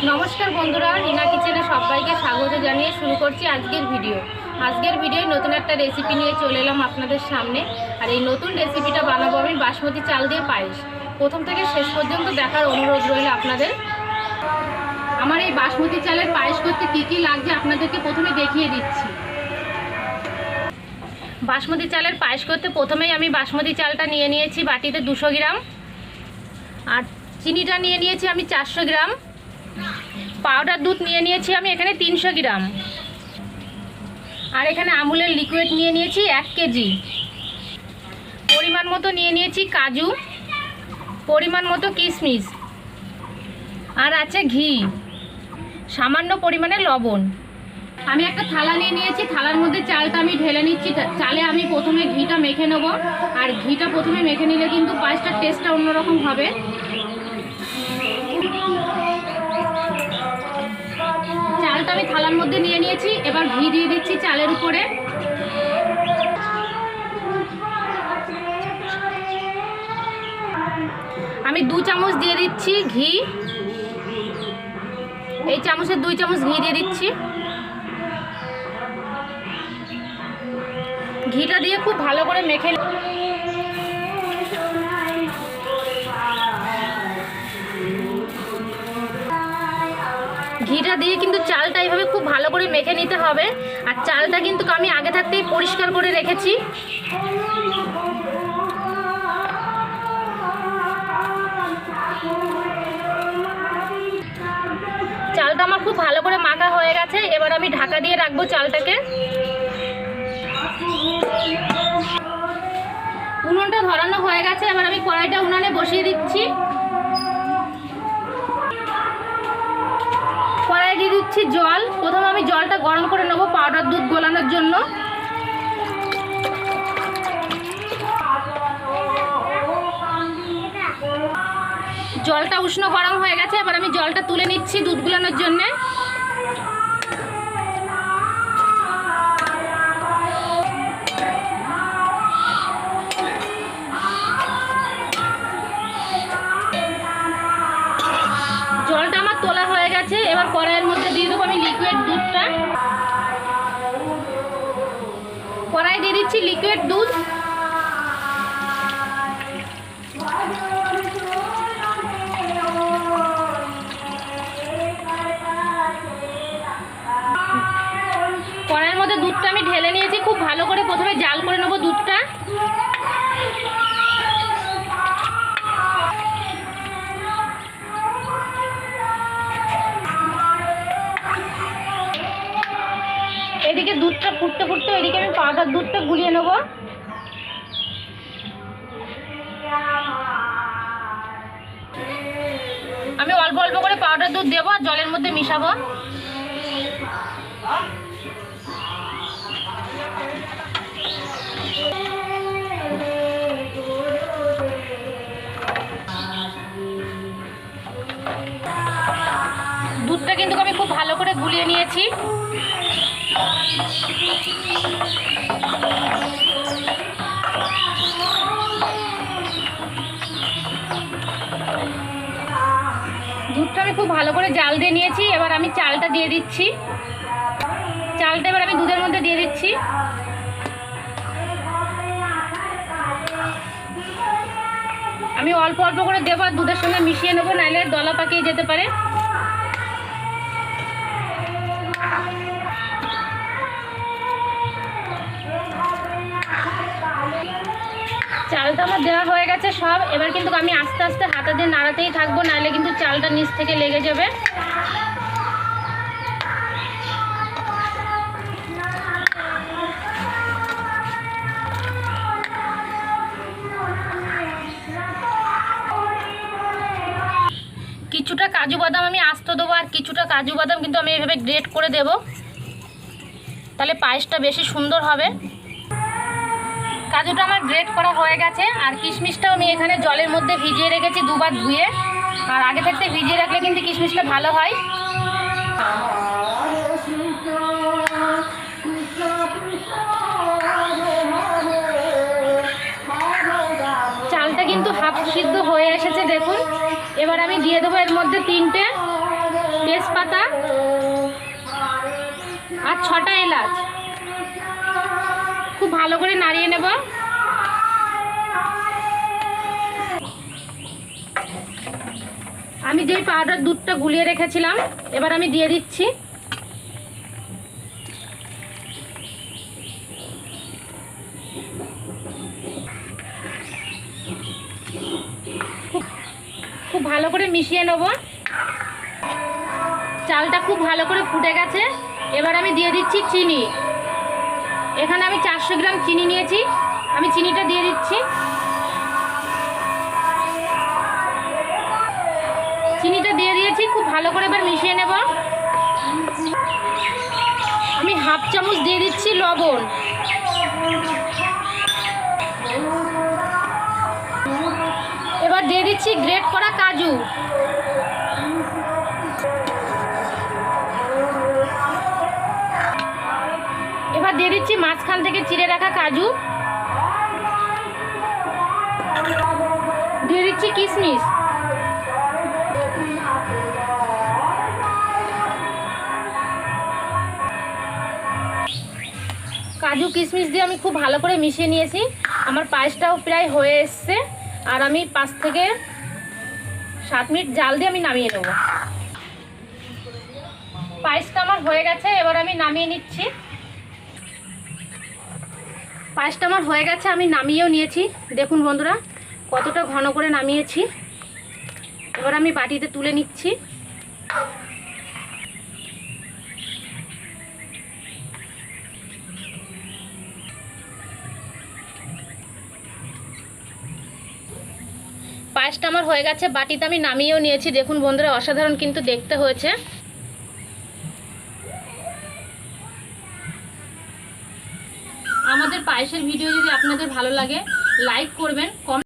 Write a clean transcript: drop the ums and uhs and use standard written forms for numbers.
নমস্কার বন্ধুরা, রিনা কিচেনে সবাইকে স্বাগত জানিয়ে শুরু করছি আজকের ভিডিও নতুন একটা রেসিপি নিয়ে চলে এলাম আপনাদের সামনে। আর এই নতুন রেসিপিটা বানাবো আমি বাসমতি চাল দিয়ে পায়েস। প্রথম থেকে শেষ পর্যন্ত দেখার অনুরোধ রইল আপনাদের। আমার এই বাসমতি চালের পায়েস করতে কী কী লাগছে আপনাদেরকে প্রথমে দেখিয়ে দিচ্ছি। বাসমতি চালের পায়েস করতে প্রথমেই আমি বাসমতি চালটা নিয়ে নিয়েছি বাটিতে 200 গ্রাম, আর চিনিটা নিয়ে নিয়েছি আমি 400 গ্রাম, পাউডার দুধ নিয়ে নিয়েছি আমি এখানে 300 গ্রাম, আর এখানে আমুলের লিকুইড নিয়ে নিয়েছি 1 কেজি। পরিমাণ মতো নিয়ে নিয়েছি কাজু, পরিমাণ মতো কিশমিশ, আর আছে ঘি, সামান্য পরিমাণে লবণ। আমি একটা থালা নিয়ে নিয়েছি, থালার মধ্যে চালটা আমি ঢেলে নিচ্ছি। চালে আমি প্রথমে ঘিটা মেখে নেব, আর ঘিটা প্রথমে মেখে নিলে কিন্তু পায়েসটার টেস্টটা অন্যরকম হবে। চালটা আমি থালার মধ্যে নিয়ে নিয়েছি, এবার ঘি দিয়ে দিচ্ছি চালের উপরে। আমি 2 চামচ দিয়ে দিচ্ছি ঘি, এই চামচের 2 চামচ ঘি দিয়ে দিচ্ছি। ঘিটা দিয়ে খুব ভালো করে মেখে ঘিটা দিয়ে কিন্তু চালটা এইভাবে খুব ভালো করে মেখে নিতে হবে। আর চালটা কিন্তু আমি আগে থাকতেই পরিষ্কার করে রেখেছি। চালটা আমার খুব ভালো করে মাখা হয়ে গেছে, এবার আমি ঢাকা দিয়ে রাখবো চালটাকে। উনুনটা ধরানো হয়ে গেছে, এবার আমি কড়াইটা উনানে বসিয়ে দিচ্ছি। কড়াই দিয়ে দিচ্ছি জল। প্রথমে আমি জলটা গরম করে নেবো পাউডার দুধ গোলানোর জন্য। জলটা উষ্ণ গরম হয়ে গেছে, এবার আমি জলটা তুলে নিচ্ছি দুধ গোলানোর জন্য। জলটা আমার তোলা হয়ে গেছে, এবার কড়াইয়ের মধ্যে দিয়ে দেবো আমি লিকুইড দুধটা। কড়াই দিয়ে দিচ্ছি লিকুইড দুধ। কড়াইয়ের মধ্যে দুধটা আমি ঢেলে নিয়েছি, খুব ভালো করে প্রথমে জাল করে নেবো দুধটা। এদিকে দুধটা ফুটতে ফুটতে এদিকে আমি পাউডার দুধটা গুলিয়ে নেব। আমি অল্প অল্প করে পাউডার দুধ দেবো আর জলের মধ্যে মিশাবো। দুধটা কিন্তু আমি খুব ভালো করে গুলিয়ে নিয়েছি। দুধটা আমি খুব ভালো করে জাল দিয়ে নিয়েছি, এবার আমি চালটা দিয়ে দিচ্ছি। চালটা এবার আমি দুধের মধ্যে দিয়ে দিচ্ছি। আমি অল্প অল্প করে দেবো আর দুধের সঙ্গে মিশিয়ে নেবো, নাহলে দলা পাকিয়ে যেতে পারে। চালটা আমার দেওয়া হয়ে গেছে সব। এবার কিন্তু আমি আস্তে আস্তে হাতে দিয়ে নাড়াতেই থাকবো, নাহলে কিন্তু চালটা নিচ থেকে লেগে যাবে। কিছুটা কাজু বাদাম আমি আস্ত দেবো, আর কিছুটা কাজু বাদাম কিন্তু আমি এভাবে গ্রেট করে দেব, তাহলে পায়েসটা বেশি সুন্দর হবে। কাজুটা আমার গ্রেট করা হয়ে গেছে, আর কিশমিশটাও আমি এখানে জলের মধ্যে ভিজিয়ে রেখেছি 2 বার ধুয়ে। আর আগে থাকতে ভিজিয়ে রাখলে কিন্তু কিশমিশটা ভালো হয়। চালটা কিন্তু হাফ সিদ্ধ হয়ে এসেছে দেখুন। এবার আমি দিয়ে দেবো এর মধ্যে 3টে তেজপাতা আর 6টা এলাচ। খুব ভালো করে নাড়িয়ে নেব। আমি যেই পাউডার দুধটা গুলিয়ে রেখেছিলাম এবার আমি দিয়ে দিচ্ছি। খুব ভালো করে মিশিয়ে নেব। চালটা খুব ভালো করে ফুটে গেছে। এবার আমি দিয়ে দিচ্ছি চিনি। এখানে আমি 400 গ্রাম চিনি নিয়েছি, আমি চিনিটা দিয়ে দিচ্ছি। চিনিটা দিয়ে দিয়েছি, খুব ভালো করে এবার মিশিয়ে নেব। আমি হাফ চামচ দিয়ে দিচ্ছি লবণ। এবার দিয়ে দিচ্ছি গ্রেট করা কাজু। এবার দিয়ে দিচ্ছি মাঝখান থেকে চিড়ে রাখা কাজু। দিয়ে দিচ্ছি কিশমিশ। কাজু কিশমিশ দিয়ে আমি খুব ভালো করে মিশিয়ে নিয়েছি। আমার পায়েসটাও প্রায় হয়ে এসছে। আর আমি 5 থেকে 7 মিনিট জাল দিয়ে আমি নামিয়ে নেব। পায়েসটা আমার হয়ে গেছে, এবার আমি নামিয়ে নিচ্ছি। পায়েসটা আমার হয়ে গেছে, আমি নামিয়েও নিয়েছি। দেখুন বন্ধুরা কতটা ঘন করে নামিয়েছি। এবার আমি বাটিতে তুলে নিচ্ছি। পায়েসটা আমার হয়ে গেছে, বাটিতে আমি নামিয়েও নিয়েছি। দেখুন বন্ধুরা অসাধারণ কিন্তু দেখতে হয়েছে। আমাদের পায়েসের ভিডিও যদি আপনাদের ভালো লাগে লাইক করবেন, কমেন্ট